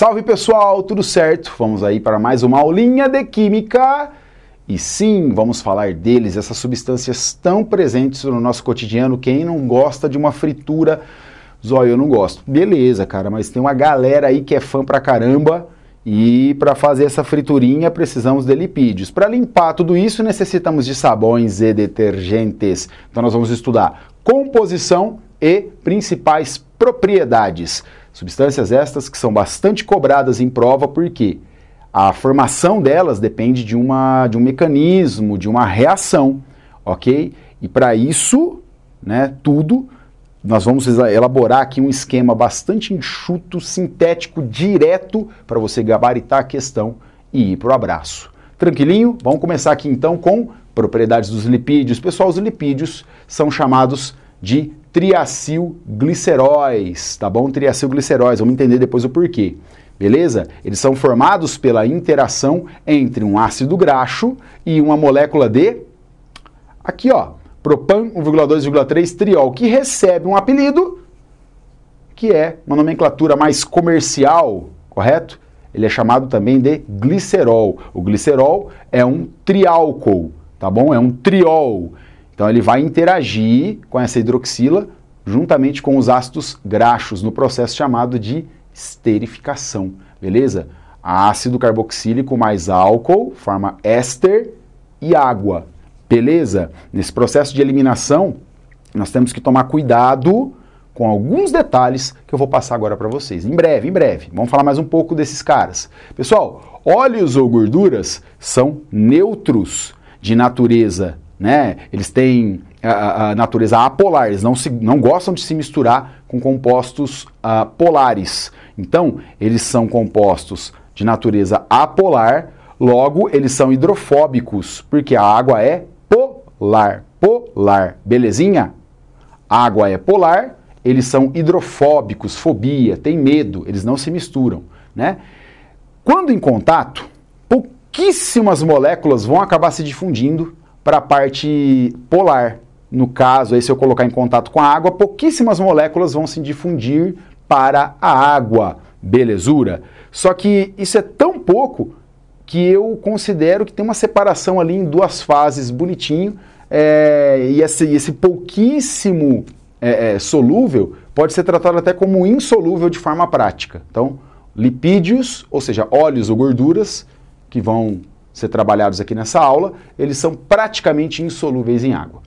Salve pessoal, tudo certo? Vamos aí para mais uma aulinha de Química. E sim, vamos falar deles, essas substâncias tão presentes no nosso cotidiano. Quem não gosta de uma fritura? Zóio, eu não gosto. Beleza, cara, mas tem uma galera aí que é fã pra caramba. E para fazer essa friturinha precisamos de lipídios. Para limpar tudo isso necessitamos de sabões e detergentes. Então nós vamos estudar composição e principais propriedades. Substâncias estas que são bastante cobradas em prova porque a formação delas depende de um mecanismo, de uma reação, ok? E para isso, né, tudo, nós vamos elaborar aqui um esquema bastante enxuto, sintético, direto, para você gabaritar a questão e ir para o abraço. Tranquilinho? Vamos começar aqui então com propriedades dos lipídios. Pessoal, os lipídios são chamados de triacilgliceróis, tá bom? Triacilgliceróis, vamos entender depois o porquê. Beleza? Eles são formados pela interação entre um ácido graxo e uma molécula de, aqui ó, propan 1,2,3 triol, que recebe um apelido que é uma nomenclatura mais comercial, correto? Ele é chamado também de glicerol. O glicerol é um triálcool, tá bom? É um triol. Então ele vai interagir com essa hidroxila juntamente com os ácidos graxos no processo chamado de esterificação, beleza? Ácido carboxílico mais álcool forma éster e água, beleza? Nesse processo de eliminação, nós temos que tomar cuidado com alguns detalhes que eu vou passar agora para vocês. Em breve. Vamos falar mais um pouco desses caras. Pessoal, óleos ou gorduras são neutros de natureza, né? Eles têm a natureza apolar, eles não gostam de se misturar com compostos polares. Então, eles são compostos de natureza apolar, logo, eles são hidrofóbicos, porque a água é polar, belezinha? A água é polar, eles são hidrofóbicos, fobia, tem medo, eles não se misturam, né? Quando em contato, pouquíssimas moléculas vão acabar se difundindo para a parte polar. No caso, aí, se eu colocar em contato com a água, pouquíssimas moléculas vão se difundir para a água, belezura? Só que isso é tão pouco que eu considero que tem uma separação ali em duas fases bonitinho, e esse pouquíssimo solúvel pode ser tratado até como insolúvel de forma prática. Então, lipídios, ou seja, óleos ou gorduras, que vão ser trabalhados aqui nessa aula, eles são praticamente insolúveis em água.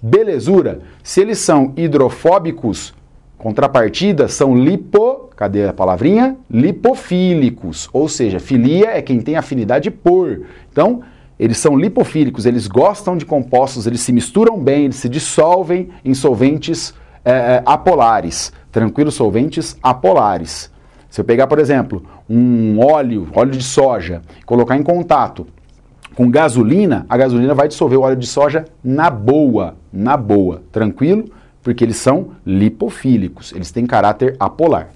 Belezura, se eles são hidrofóbicos, contrapartida são cadê a palavrinha? Lipofílicos, ou seja, filia é quem tem afinidade por. Então, eles são lipofílicos, eles gostam de compostos, eles se misturam bem, eles se dissolvem em solventes apolares, tranquilos solventes apolares. Se eu pegar, por exemplo, um óleo de soja, colocar em contato com gasolina, a gasolina vai dissolver o óleo de soja na boa, tranquilo? Porque eles são lipofílicos, eles têm caráter apolar.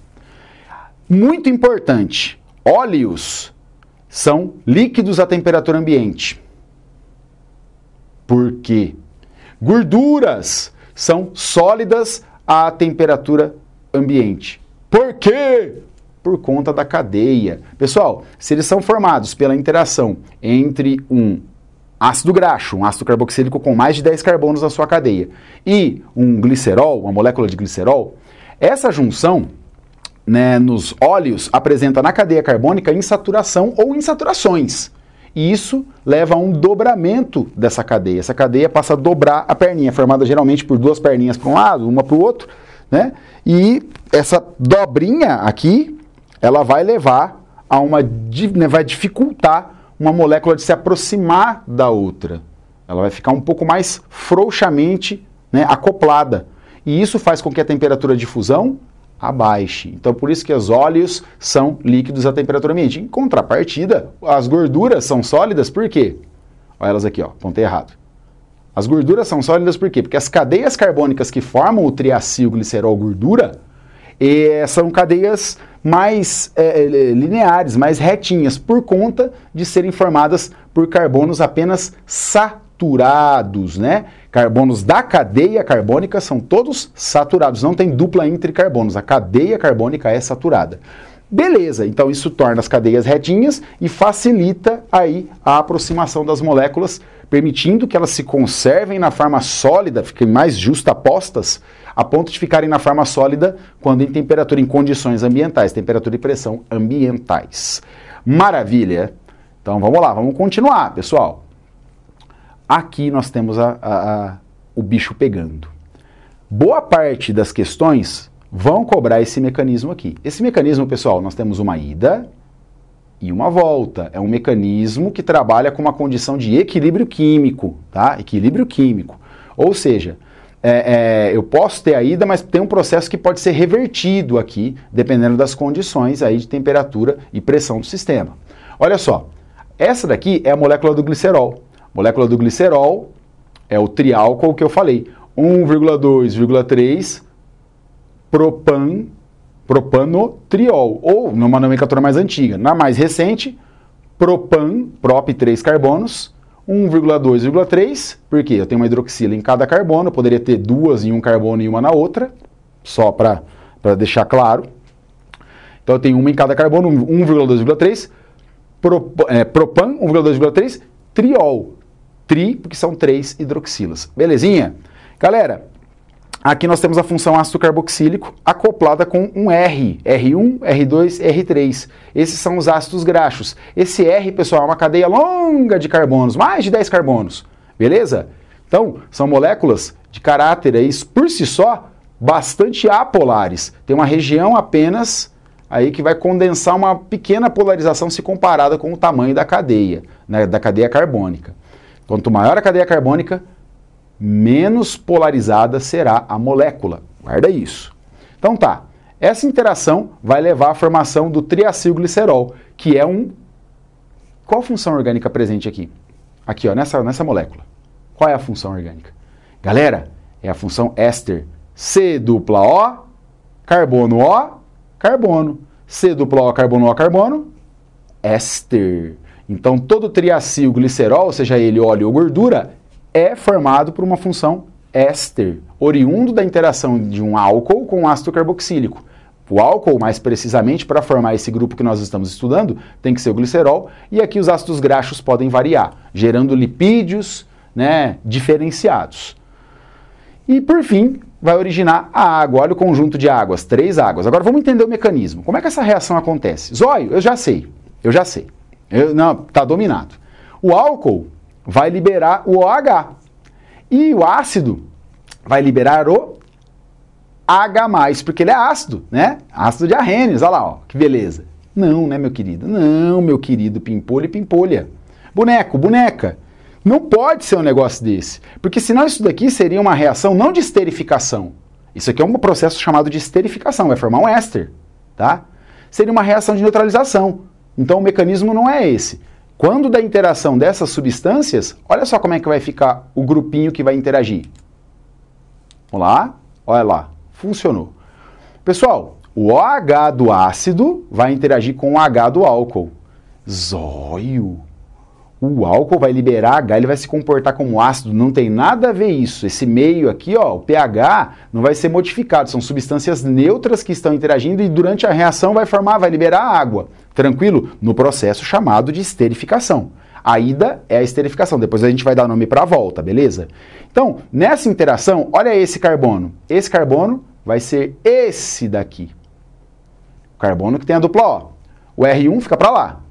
Muito importante, óleos são líquidos à temperatura ambiente. Por quê? Gorduras são sólidas à temperatura ambiente. Por quê? Por conta da cadeia. Pessoal, se eles são formados pela interação entre um ácido graxo, um ácido carboxílico com mais de 10 carbonos na sua cadeia, e um glicerol, uma molécula de glicerol, essa junção, né, nos óleos apresenta na cadeia carbônica insaturação ou insaturações. E isso leva a um dobramento dessa cadeia. Essa cadeia passa a dobrar a perninha, formada geralmente por duas perninhas para um lado, uma para o outro, né? E essa dobrinha aqui, ela vai levar a vai dificultar uma molécula de se aproximar da outra. Ela vai ficar um pouco mais frouxamente, né, acoplada. E isso faz com que a temperatura de fusão abaixe. Então, por isso que os óleos são líquidos à temperatura ambiente. Em contrapartida, as gorduras são sólidas, por quê? Olha elas aqui, ó, apontei errado. As gorduras são sólidas por quê? Porque as cadeias carbônicas que formam o triacilglicerol gordura são cadeias mais lineares, mais retinhas, por conta de serem formadas por carbonos apenas saturados, né? Carbonos da cadeia carbônica são todos saturados, não tem dupla entre carbonos, a cadeia carbônica é saturada. Beleza, então isso torna as cadeias retinhas e facilita aí a aproximação das moléculas, permitindo que elas se conservem na forma sólida, fiquem mais justapostas, a ponto de ficarem na forma sólida quando em temperatura, em condições ambientais, temperatura e pressão ambientais. Maravilha! Então vamos lá, vamos continuar, pessoal. Aqui nós temos o bicho pegando. Boa parte das questões vão cobrar esse mecanismo aqui. Esse mecanismo, pessoal, nós temos uma ida e uma volta. É um mecanismo que trabalha com uma condição de equilíbrio químico, tá? Equilíbrio químico. Ou seja, eu posso ter a ida, mas tem um processo que pode ser revertido aqui, dependendo das condições aí de temperatura e pressão do sistema. Olha só, essa daqui é a molécula do glicerol. A molécula do glicerol é o triálcool que eu falei. 1,2,3 propanotriol, ou numa nomenclatura mais antiga. Na mais recente, prop 3 carbonos, 1,2,3, porque eu tenho uma hidroxila em cada carbono, eu poderia ter duas em um carbono e uma na outra, só para deixar claro. Então eu tenho uma em cada carbono, 1,2,3, propan, 1,2,3, triol, porque são 3 hidroxilas. Belezinha? Galera, aqui nós temos a função ácido carboxílico acoplada com um R, R1, R2, R3. Esses são os ácidos graxos. Esse R, pessoal, é uma cadeia longa de carbonos, mais de 10 carbonos, beleza? Então, são moléculas de caráter aí, por si só, bastante apolares. Tem uma região apenas aí que vai condensar uma pequena polarização se comparada com o tamanho da cadeia, né, da cadeia carbônica. Quanto maior a cadeia carbônica, menos polarizada será a molécula. Guarda isso. Então tá, essa interação vai levar à formação do triacilglicerol, que é um... Qual a função orgânica presente aqui? Aqui, ó, nessa molécula. Qual é a função orgânica? Galera, é a função éster. C dupla O, carbono O, carbono. C dupla O, carbono, éster. Então todo triacilglicerol, seja ele óleo ou gordura, é formado por uma função éster, oriundo da interação de um álcool com um ácido carboxílico. O álcool, mais precisamente, para formar esse grupo que nós estamos estudando, tem que ser o glicerol, e aqui os ácidos graxos podem variar, gerando lipídios, né, diferenciados. E, por fim, vai originar a água. Olha o conjunto de águas, 3 águas. Agora vamos entender o mecanismo. Como é que essa reação acontece? Zóio, eu já sei. Não, está dominado. O álcool vai liberar o OH. E o ácido vai liberar o H+, porque ele é ácido, né? Ácido de arrênios, olha lá, ó, que beleza. Não, né, meu querido? Não, meu querido pimpolho e pimpolha. Boneco, boneca. Não pode ser um negócio desse. Porque senão isso daqui seria uma reação não de esterificação. Isso aqui é um processo chamado de esterificação, vai formar um éster, tá? Seria uma reação de neutralização. Então o mecanismo não é esse. Quando da interação dessas substâncias, olha só como é que vai ficar o grupinho que vai interagir. Vamos lá? Olha lá, funcionou. Pessoal, o OH do ácido vai interagir com o H do álcool. Zóio! O álcool vai liberar H, ele vai se comportar como ácido, não tem nada a ver isso. Esse meio aqui, ó, o pH, não vai ser modificado, são substâncias neutras que estão interagindo e durante a reação vai liberar água. Tranquilo? No processo chamado de esterificação. A ida é a esterificação, depois a gente vai dar nome para a volta, beleza? Então, nessa interação, olha esse carbono. Esse carbono vai ser esse daqui. O carbono que tem a dupla O. O R1 fica para lá.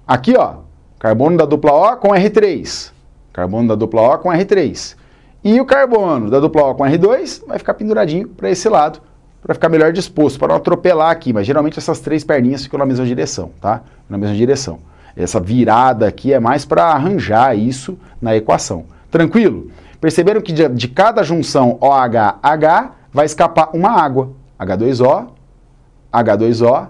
Aqui, ó. Carbono da dupla O com R3. Carbono da dupla O com R3. E o carbono da dupla O com R2 vai ficar penduradinho para esse lado, para ficar melhor disposto, para não atropelar aqui. Mas geralmente essas 3 perninhas ficam na mesma direção, tá? Na mesma direção. Essa virada aqui é mais para arranjar isso na equação. Tranquilo? Perceberam que de cada junção OH-H vai escapar uma água. H2O, H2O,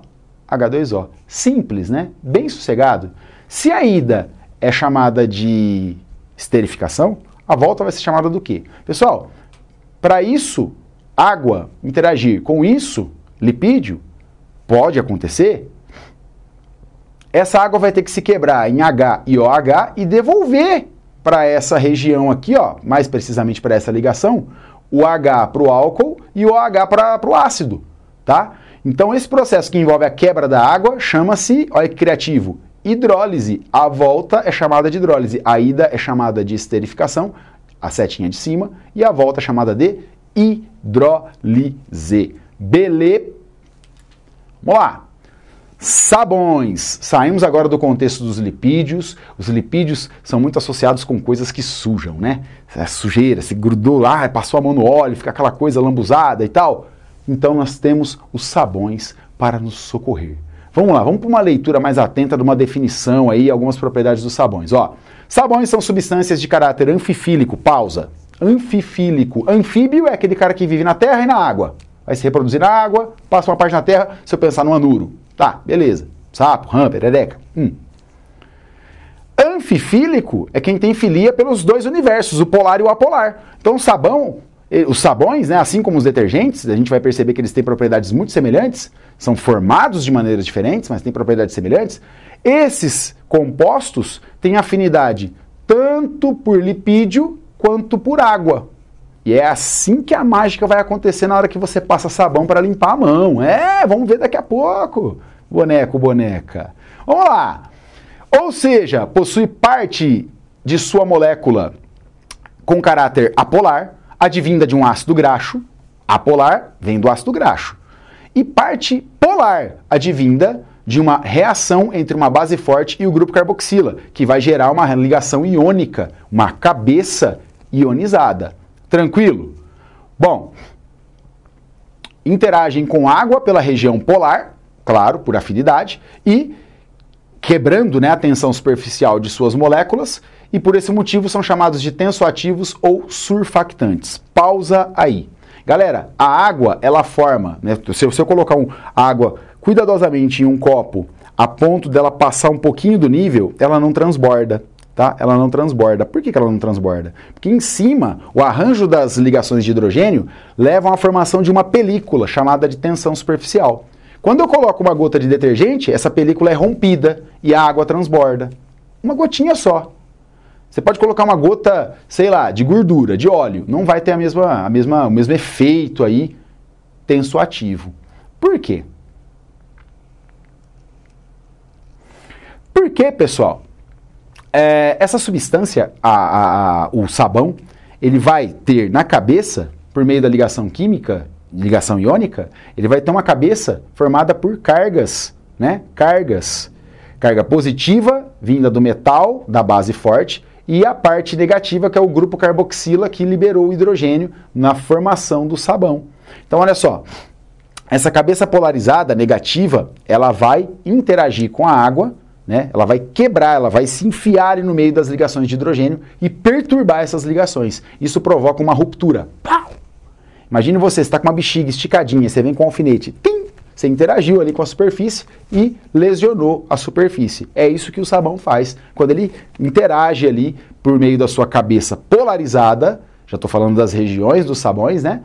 H2O. Simples, né? Bem sossegado. Se a ida é chamada de esterificação, a volta vai ser chamada do quê? Pessoal, para isso, água interagir com isso, lipídio, pode acontecer. Essa água vai ter que se quebrar em H e OH e devolver para essa região aqui, ó, mais precisamente para essa ligação, o H para o álcool e o OH para o ácido, tá? Então esse processo que envolve a quebra da água chama-se, olha que criativo, hidrólise. A volta é chamada de hidrólise, a ida é chamada de esterificação, a setinha de cima, e a volta é chamada de hidrólise. Beleza? Vamos lá. Sabões. Saímos agora do contexto dos lipídios. Os lipídios são muito associados com coisas que sujam, né? É sujeira, se grudou lá, passou a mão no óleo, fica aquela coisa lambuzada e tal. Então nós temos os sabões para nos socorrer. Vamos lá, vamos para uma leitura mais atenta de uma definição aí, algumas propriedades dos sabões. Ó, sabões são substâncias de caráter anfifílico. Pausa. Anfifílico. Anfíbio é aquele cara que vive na terra e na água. Vai se reproduzir na água, passa uma parte na terra, se eu pensar no anuro. Tá, beleza. Sapo, rã, perereca. Anfifílico é quem tem filia pelos dois universos, o polar e o apolar. Então o sabão, os sabões, né, assim como os detergentes, a gente vai perceber que eles têm propriedades muito semelhantes, são formados de maneiras diferentes, mas têm propriedades semelhantes. Esses compostos têm afinidade tanto por lipídio quanto por água. E é assim que a mágica vai acontecer na hora que você passa sabão para limpar a mão. Vamos ver daqui a pouco, boneco, boneca. Vamos lá. Ou seja, possui parte de sua molécula com caráter apolar, advinda de um ácido graxo. Apolar vem do ácido graxo. E parte polar, advinda de uma reação entre uma base forte e o grupo carboxila, que vai gerar uma ligação iônica, uma cabeça ionizada. Tranquilo? Bom, interagem com água pela região polar, claro, por afinidade, e quebrando, né, a tensão superficial de suas moléculas, e por esse motivo são chamados de tensoativos ou surfactantes. Pausa aí. Galera, a água, ela forma, né, se eu colocar água cuidadosamente em um copo, a ponto dela passar um pouquinho do nível, ela não transborda. Tá? Ela não transborda. Por que ela não transborda? Porque em cima, o arranjo das ligações de hidrogênio levam à formação de uma película chamada de tensão superficial. Quando eu coloco uma gota de detergente, essa película é rompida e a água transborda. Uma gotinha só. Você pode colocar uma gota, sei lá, de gordura, de óleo, não vai ter o mesmo efeito aí tensoativo. Por quê? Por quê, pessoal? Essa substância, o sabão, ele vai ter na cabeça, por meio da ligação química, ligação iônica, ele vai ter uma cabeça formada por cargas, né? Cargas. Carga positiva, vinda do metal, da base forte, e a parte negativa, que é o grupo carboxila, que liberou o hidrogênio na formação do sabão. Então, olha só, essa cabeça polarizada, negativa, ela vai interagir com a água, né? Ela vai quebrar, ela vai se enfiar no meio das ligações de hidrogênio e perturbar essas ligações. Isso provoca uma ruptura. Pau! Imagine você está com uma bexiga esticadinha, você vem com um alfinete, tim! Você interagiu ali com a superfície e lesionou a superfície. É isso que o sabão faz quando ele interage ali por meio da sua cabeça polarizada, já estou falando das regiões dos sabões, né?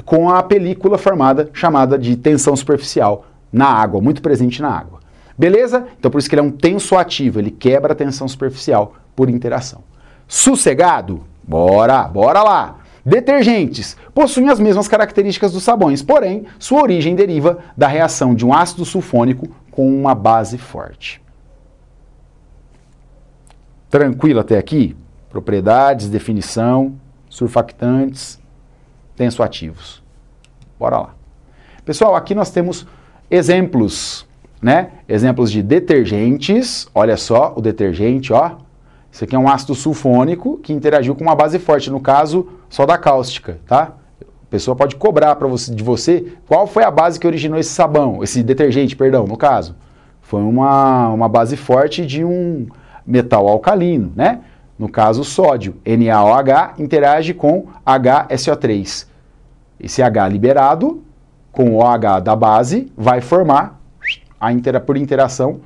Com a película formada, chamada de tensão superficial na água, muito presente na água. Beleza? Então por isso que ele é um tensoativo, ele quebra a tensão superficial por interação. Sossegado? Bora lá! Detergentes possuem as mesmas características dos sabões, porém sua origem deriva da reação de um ácido sulfônico com uma base forte. Tranquilo até aqui? Propriedades, definição, surfactantes, tensoativos. Bora lá. Pessoal, aqui nós temos exemplos, né? Exemplos de detergentes. Olha só o detergente, ó. Isso aqui é um ácido sulfônico que interagiu com uma base forte, no caso, soda cáustica, tá? A pessoa pode cobrar de você qual foi a base que originou esse sabão, esse detergente, perdão, no caso. Foi uma base forte de um metal alcalino, né? No caso, o sódio, NaOH, interage com HSO3. Esse H liberado com o OH da base vai formar, por interação,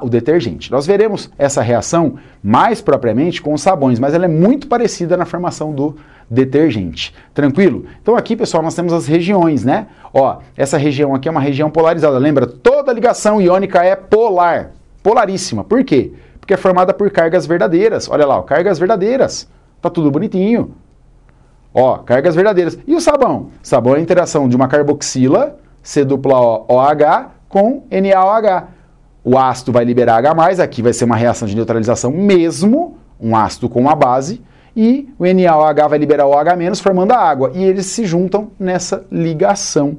o detergente. Nós veremos essa reação mais propriamente com os sabões, mas ela é muito parecida na formação do detergente. Tranquilo? Então aqui, pessoal, nós temos as regiões, né? Ó, essa região aqui é uma região polarizada. Lembra? Toda ligação iônica é polar. Polaríssima. Por quê? Porque é formada por cargas verdadeiras. Olha lá, ó, cargas verdadeiras. Tá tudo bonitinho. Ó, cargas verdadeiras. E o sabão? Sabão é a interação de uma carboxila, C-OH, com NaOH. O ácido vai liberar H+, aqui vai ser uma reação de neutralização mesmo, um ácido com uma base, e o NaOH vai liberar o OH-, formando a água. E eles se juntam nessa ligação.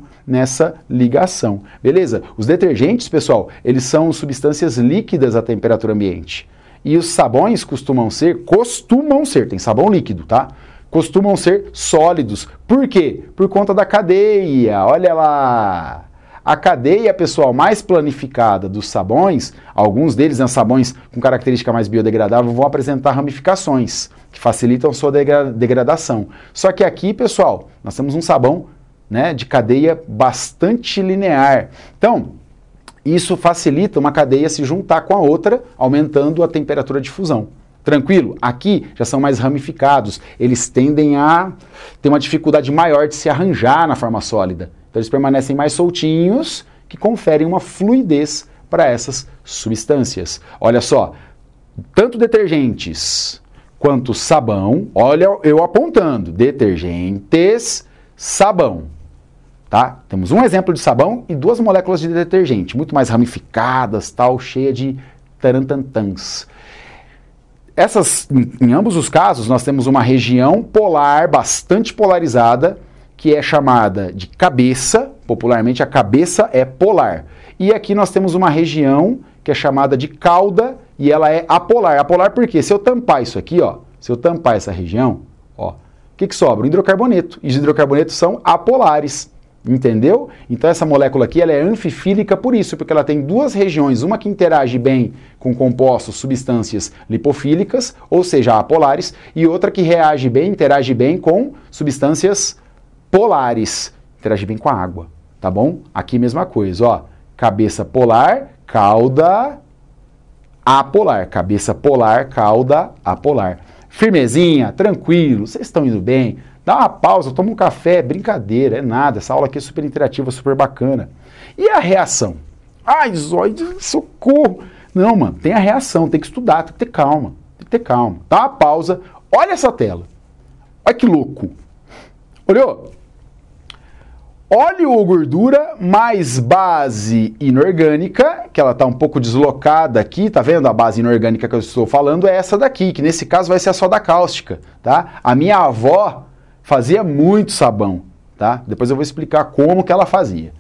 Beleza? Os detergentes, pessoal, eles são substâncias líquidas à temperatura ambiente. E os sabões costumam ser, tem sabão líquido, tá? Costumam ser sólidos. Por quê? Por conta da cadeia, olha lá. A cadeia, pessoal, mais planificada dos sabões, alguns deles, né, sabões com característica mais biodegradável, vão apresentar ramificações, que facilitam sua degradação. Só que aqui, pessoal, nós temos um sabão, né, de cadeia bastante linear. Então, isso facilita uma cadeia se juntar com a outra, aumentando a temperatura de fusão. Tranquilo? Aqui já são mais ramificados, eles tendem a ter uma dificuldade maior de se arranjar na forma sólida. Então eles permanecem mais soltinhos, que conferem uma fluidez para essas substâncias. Olha só, tanto detergentes quanto sabão, olha eu apontando, detergentes, sabão. Tá? Temos um exemplo de sabão e duas moléculas de detergente, muito mais ramificadas, tal, cheia de tarantantãs. Em ambos os casos, nós temos uma região polar bastante polarizada, que é chamada de cabeça, popularmente a cabeça é polar. E aqui nós temos uma região que é chamada de cauda e ela é apolar. Apolar por quê? Se eu tampar isso aqui, ó, se eu tampar essa região, ó, o que sobra? O hidrocarboneto. E os hidrocarbonetos são apolares. Entendeu? Então essa molécula aqui ela é anfifílica por isso, porque ela tem duas regiões, uma que interage bem com compostos, substâncias lipofílicas, ou seja, apolares, e outra que reage bem, interage bem com substâncias polares, interage bem com a água, tá bom? Aqui mesma coisa, ó, cabeça polar, cauda apolar, cabeça polar, cauda apolar. Firmezinha, tranquilo, vocês estão indo bem? Dá uma pausa, toma um café, brincadeira, é nada. Essa aula aqui é super interativa, super bacana. E a reação? Ai, Zói, socorro! Não, mano, tem a reação, tem que estudar, tem que ter calma. Tem que ter calma. Dá uma pausa, olha essa tela. Olha que louco. Olhou? Óleo ou gordura mais base inorgânica, que ela está um pouco deslocada aqui, tá vendo? A base inorgânica que eu estou falando é essa daqui, que nesse caso vai ser a soda cáustica, tá? A minha avó fazia muito sabão, tá? Depois eu vou explicar como que ela fazia.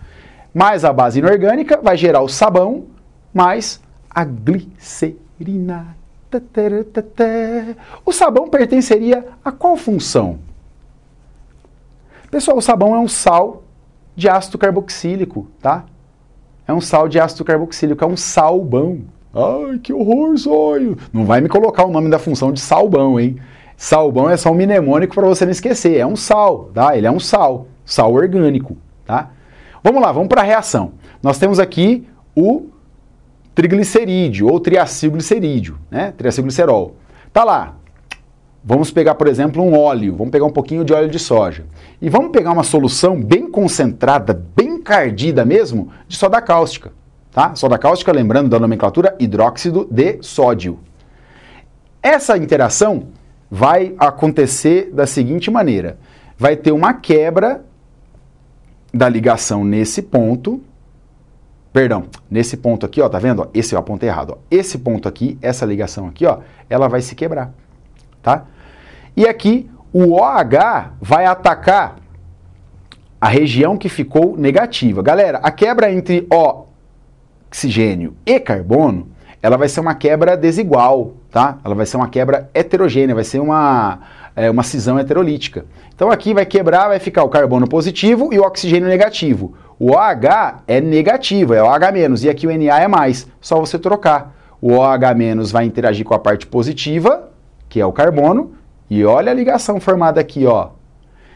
Mais a base inorgânica vai gerar o sabão, mais a glicerina. O sabão pertenceria a qual função? Pessoal, o sabão é um sal de ácido carboxílico, tá? É um sal de ácido carboxílico, é um salbão. Ai, que horror, Zóio! Não vai me colocar o nome da função de salbão, hein? Salbão é só um mnemônico para você não esquecer. É um sal, tá? Ele é um sal orgânico, tá? Vamos lá, vamos para a reação. Nós temos aqui o triglicerídeo ou triacilglicerídeo, né? Triacilglicerol. Tá lá. Vamos pegar, por exemplo, um óleo. Vamos pegar um pouquinho de óleo de soja. E vamos pegar uma solução bem concentrada, bem encardida mesmo, de soda cáustica, tá? Soda cáustica, lembrando da nomenclatura, hidróxido de sódio. Essa interação vai acontecer da seguinte maneira. Vai ter uma quebra da ligação nesse ponto. Perdão, nesse ponto aqui, ó, tá vendo? Ó, esse eu apontei errado. Ó. Esse ponto aqui, essa ligação aqui, ó, ela vai se quebrar, tá? E aqui o OH vai atacar a região que ficou negativa. Galera, a quebra entre oxigênio e carbono, ela vai ser uma quebra desigual, tá? Ela vai ser uma quebra heterogênea, vai ser uma cisão heterolítica. Então aqui vai quebrar, vai ficar o carbono positivo e o oxigênio negativo. O OH é negativo, é OH-, e aqui o Na é mais, só você trocar. O OH- vai interagir com a parte positiva, que é o carbono, e olha a ligação formada aqui, ó.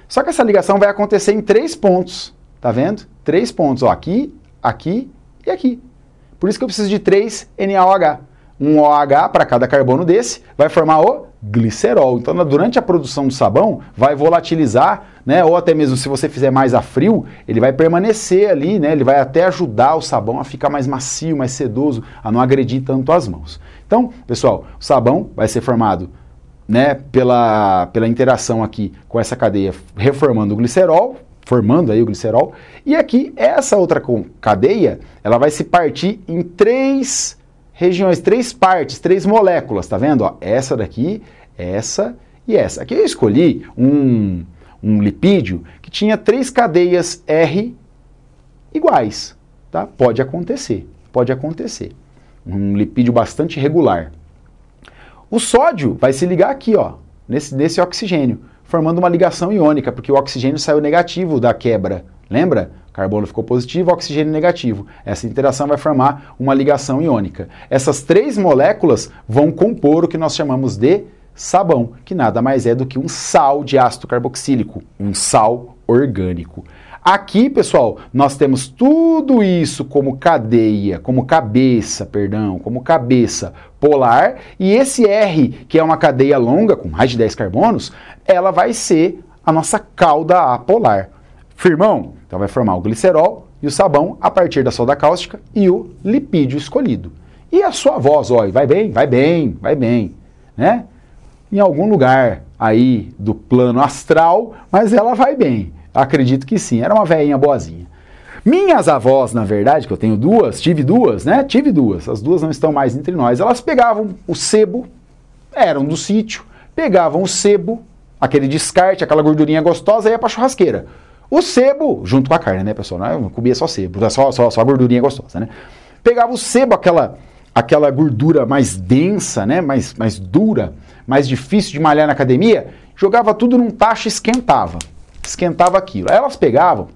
Só que essa ligação vai acontecer em 3 pontos, tá vendo? 3 pontos, ó, aqui, aqui e aqui. Por isso que eu preciso de 3 NaOH. Um OH para cada carbono desse vai formar o glicerol. Então, durante a produção do sabão, vai volatilizar, né? Ou até mesmo se você fizer mais a frio, ele vai permanecer ali, né? Ele vai até ajudar o sabão a ficar mais macio, mais sedoso, a não agredir tanto as mãos. Então, pessoal, o sabão vai ser formado né, pela interação aqui com essa cadeia, reformando o glicerol, formando aí o glicerol, e aqui essa outra cadeia, ela vai se partir em 3 regiões, 3 partes, 3 moléculas, tá vendo? Ó, essa daqui, essa e essa. Aqui eu escolhi um lipídio que tinha 3 cadeias R iguais, tá? Pode acontecer, pode acontecer. Um lipídio bastante regular. O sódio vai se ligar aqui, ó, nesse oxigênio, formando uma ligação iônica, porque o oxigênio saiu negativo da quebra, lembra? O carbono ficou positivo, oxigênio negativo. Essa interação vai formar uma ligação iônica. Essas 3 moléculas vão compor o que nós chamamos de sabão, que nada mais é do que um sal de ácido carboxílico, um sal orgânico. Aqui, pessoal, nós temos tudo isso como cadeia, como cabeça polar, e esse R, que é uma cadeia longa, com mais de 10 carbonos, ela vai ser a nossa cauda apolar. Firmão? Então vai formar o glicerol e o sabão a partir da soda cáustica e o lipídio escolhido. E a sua voz, ó, vai bem, vai bem, vai bem, né? Em algum lugar aí do plano astral, mas ela vai bem. Acredito que sim, era uma velhinha boazinha. Minhas avós, na verdade, que eu tenho tive duas, né? Tive duas, as duas não estão mais entre nós. Elas pegavam o sebo, eram do sítio, pegavam o sebo, aquele descarte, aquela gordurinha gostosa, e ia pra churrasqueira. O sebo, junto com a carne, né, pessoal? Não comia só sebo, só a gordurinha gostosa, né? Pegava o sebo, aquela gordura mais densa, né? Mais dura, mais difícil de malhar na academia, jogava tudo num tacho e esquentava aquilo. Aí elas pegavam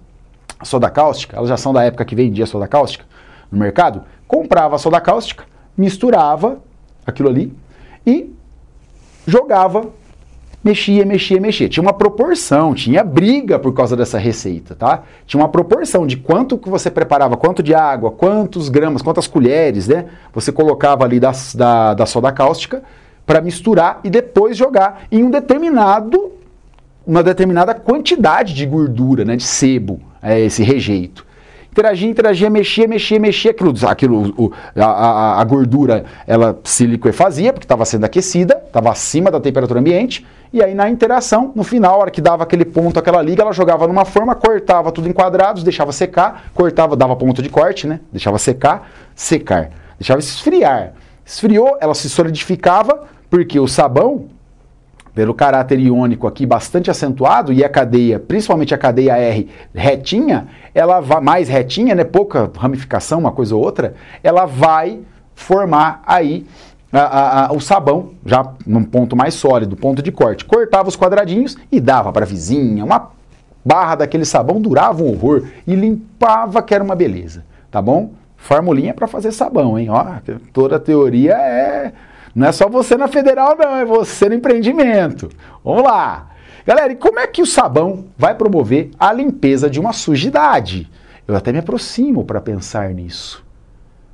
a soda cáustica, elas já são da época que vendia soda cáustica no mercado, comprava a soda cáustica, misturava aquilo ali e jogava, mexia. Tinha uma proporção, tinha briga por causa dessa receita, tá? Tinha uma proporção de quanto que você preparava, quanto de água, quantos gramas, quantas colheres, né? Você colocava ali da soda cáustica para misturar e depois jogar em uma determinada quantidade de gordura, né, de sebo, esse rejeito. Interagia, mexia, a gordura ela se liquefazia, porque estava sendo aquecida, estava acima da temperatura ambiente, e aí na interação, no final, a hora que dava aquele ponto, aquela liga, ela jogava numa forma, cortava tudo em quadrados, deixava secar, cortava, dava ponto de corte, né, deixava secar, deixava esfriar. Esfriou, ela se solidificava, porque o sabão, pelo caráter iônico aqui bastante acentuado, e a cadeia, principalmente a cadeia R retinha, ela vai mais retinha, né, pouca ramificação, uma coisa ou outra, ela vai formar aí o sabão, já num ponto mais sólido, ponto de corte. Cortava os quadradinhos e dava para a vizinha, uma barra daquele sabão durava um horror e limpava, que era uma beleza, tá bom? Formulinha para fazer sabão, hein? Ó, toda a teoria não é só você na federal, não, é você no empreendimento. Vamos lá. Galera, e como é que o sabão vai promover a limpeza de uma sujidade? Eu até me aproximo para pensar nisso.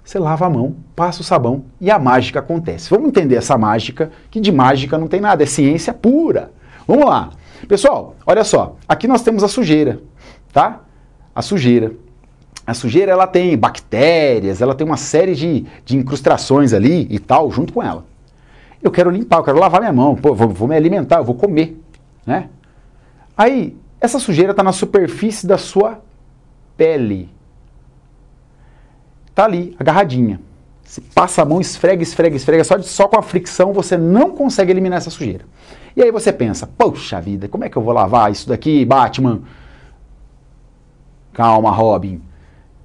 Você lava a mão, passa o sabão e a mágica acontece. Vamos entender essa mágica, que de mágica não tem nada, é ciência pura. Vamos lá. Pessoal, olha só, aqui nós temos a sujeira, tá? A sujeira. A sujeira, ela tem bactérias, ela tem uma série de incrustações ali e tal, junto com ela. Eu quero limpar, eu quero lavar minha mão, pô, vou me alimentar, eu vou comer, né? Aí, essa sujeira está na superfície da sua pele. Está ali, agarradinha. Você passa a mão, esfrega, só com a fricção você não consegue eliminar essa sujeira. E aí você pensa, poxa vida, como é que eu vou lavar isso daqui, Batman? Calma, Robin.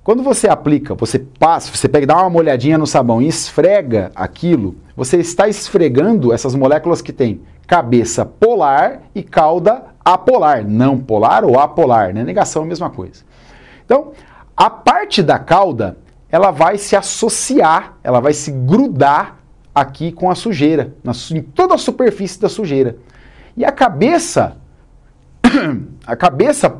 Quando você aplica, você passa, você pega, dá uma molhadinha no sabão e esfrega aquilo, você está esfregando essas moléculas que tem cabeça polar e cauda apolar. Não polar ou apolar, né? Negação é a mesma coisa. Então, a parte da cauda, ela vai se associar, ela vai se grudar aqui com a sujeira, em toda a superfície da sujeira. E a cabeça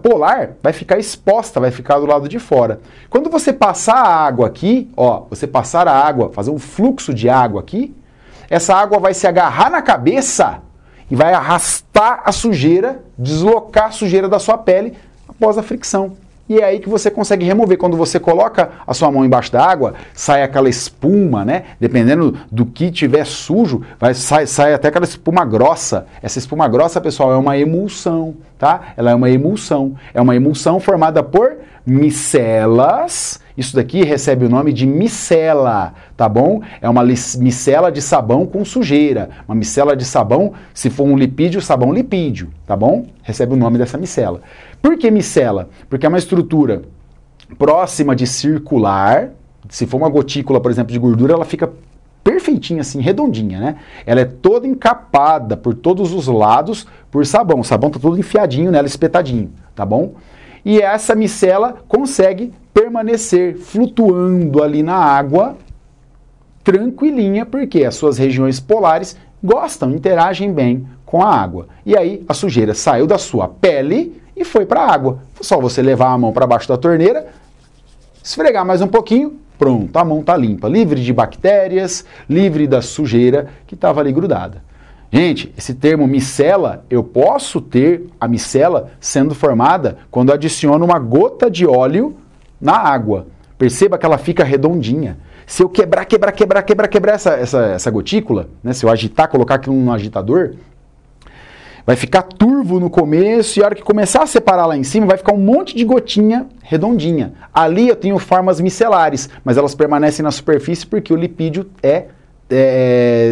polar vai ficar exposta, vai ficar do lado de fora. Quando você passar a água aqui, ó, você passar a água, fazer um fluxo de água aqui, essa água vai se agarrar na cabeça e vai arrastar a sujeira, deslocar a sujeira da sua pele após a fricção. E é aí que você consegue remover. Quando você coloca a sua mão embaixo da água, sai aquela espuma, né? Dependendo do que tiver sujo, sai até aquela espuma grossa. Essa espuma grossa, pessoal, é uma emulsão, tá? Ela é uma emulsão. É uma emulsão formada por micelas. Isso daqui recebe o nome de micela, tá bom? É uma micela de sabão com sujeira. Uma micela de sabão, se for um lipídio, sabão lipídio, tá bom? Recebe o nome dessa micela. Por que micela? Porque é uma estrutura próxima de circular. Se for uma gotícula, por exemplo, de gordura, ela fica perfeitinha assim, redondinha, né? Ela é toda encapada por todos os lados por sabão. O sabão tá todo enfiadinho nela, espetadinho, tá bom? E essa micela consegue permanecer flutuando ali na água tranquilinha, porque as suas regiões polares gostam, interagem bem com a água. E aí a sujeira saiu da sua pele e foi para a água. Só você levar a mão para baixo da torneira, esfregar mais um pouquinho, pronto, a mão está limpa, livre de bactérias, livre da sujeira que estava ali grudada. Gente, esse termo micela, eu posso ter a micela sendo formada quando adiciono uma gota de óleo na água. Perceba que ela fica redondinha. Se eu quebrar essa gotícula, né, se eu agitar, colocar aquilo num agitador, vai ficar turvo no começo e a hora que começar a separar lá em cima, vai ficar um monte de gotinha redondinha. Ali eu tenho formas micelares, mas elas permanecem na superfície porque o lipídio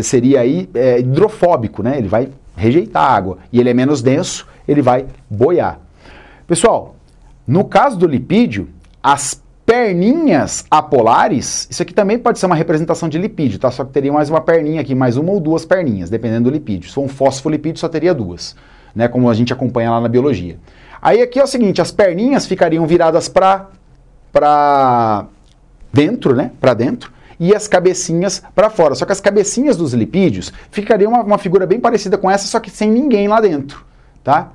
seria aí hidrofóbico, né? Ele vai rejeitar a água. E ele é menos denso, ele vai boiar. Pessoal, no caso do lipídio, as perninhas apolares, isso aqui também pode ser uma representação de lipídio, tá? Só que teria mais uma perninha aqui, mais uma ou duas perninhas, dependendo do lipídio. Se for um fosfolipídio, só teria duas, né? Como a gente acompanha lá na biologia. Aí aqui é o seguinte, as perninhas ficariam viradas para dentro, né? Para dentro, e as cabecinhas para fora. Só que as cabecinhas dos lipídios ficariam uma figura bem parecida com essa, só que sem ninguém lá dentro, tá?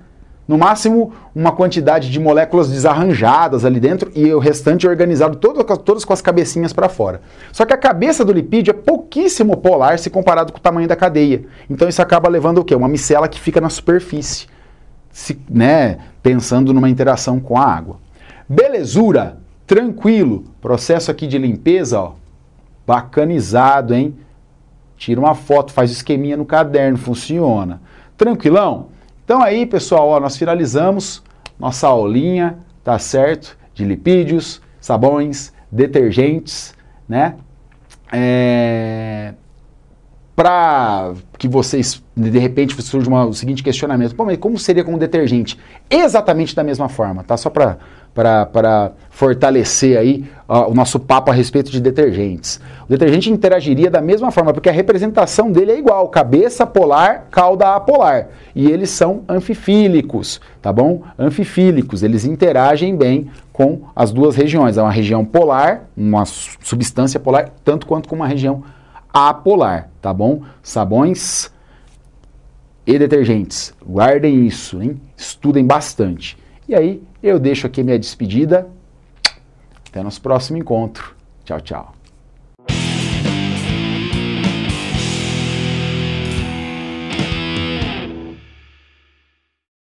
No máximo, uma quantidade de moléculas desarranjadas ali dentro e o restante organizado todas com as cabecinhas para fora. Só que a cabeça do lipídio é pouquíssimo polar se comparado com o tamanho da cadeia. Então isso acaba levando o quê? Uma micela que fica na superfície, né? Pensando numa interação com a água. Belezura, tranquilo, processo aqui de limpeza, ó, bacanizado, hein? Tira uma foto, faz esqueminha no caderno, funciona. Tranquilão? Então aí, pessoal, ó, nós finalizamos nossa aulinha, tá certo? De lipídios, sabões, detergentes, né? Para que vocês, de repente, surja o seguinte questionamento: pô, mas como seria com detergente? Exatamente da mesma forma, tá? Só para fortalecer aí o nosso papo a respeito de detergentes. O detergente interagiria da mesma forma, porque a representação dele é igual, cabeça polar, cauda apolar. E eles são anfifílicos, tá bom? Anfifílicos, eles interagem bem com as duas regiões. É uma região polar, uma substância polar, tanto quanto com uma região apolar, tá bom? Sabões e detergentes, guardem isso, hein? Estudem bastante. E aí, eu deixo aqui minha despedida. Até nosso próximo encontro. Tchau, tchau.